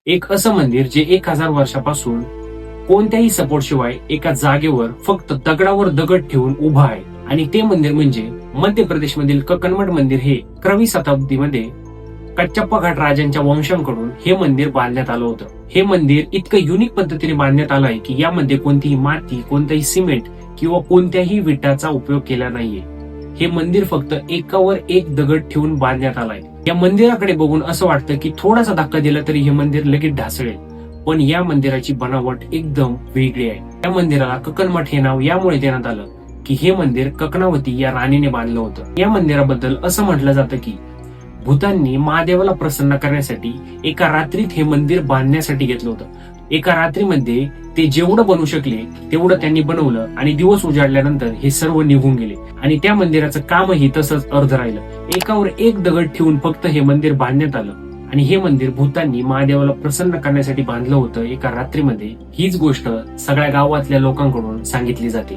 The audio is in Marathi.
एक असं मंदिर जे 1000 वर्षापासून कोणत्याही सपोर्ट शिवाय एका जागेवर फक्त दगडावर दगड ठेवून उभा आहे. आणि ते मंदिर म्हणजे मध्य प्रदेश मधील कक्कनमठ मंदिर. हे 11वी शताब्दीमध्ये कच्चप्पा घाट राजांच्या वंशांकडून हे मंदिर बांधण्यात आलं होतं. हे मंदिर इतकं युनिक पद्धतीने बांधण्यात आलं आहे की यामध्ये कोणतीही माती, कोणताही सिमेंट किंवा कोणत्याही विटाचा उपयोग केला नाहीये. हे मंदिर फक्त एकावर एक दगड ठेवून बांधण्यात आलाय. या मंदिराकडे बघून असं वाटतं की थोडासा धक्का दिला तरी हे मंदिर लगेच ढासळेल, पण या मंदिराची बनावट एकदम वेगळी आहे. या मंदिराला कक्कनमठ हे नाव यामुळे देण्यात आलं की हे मंदिर ककनावती या राणीने बांधलं होतं. या मंदिराबद्दल असं म्हटलं जातं की भूतांनी महादेवाला प्रसन्न करण्यासाठी एका रात्रीत हे मंदिर बांधण्यासाठी घेतलं होतं. एका रात्रीमध्ये ते जेवढं बनवू शकले तेवढं त्यांनी बनवलं आणि दिवस उजाडल्यानंतर हे सर्व निघून गेले आणि त्या मंदिराचं कामही तसंच अर्ध राहिलं. एकावर एक दगड ठेवून फक्त हे मंदिर बांधण्यात आलं आणि हे मंदिर भूतांनी महादेवाला प्रसन्न करण्यासाठी बांधलं होतं एका रात्रीमध्ये. हीच गोष्ट सगळ्या गावातल्या लोकांकडून सांगितली जाते.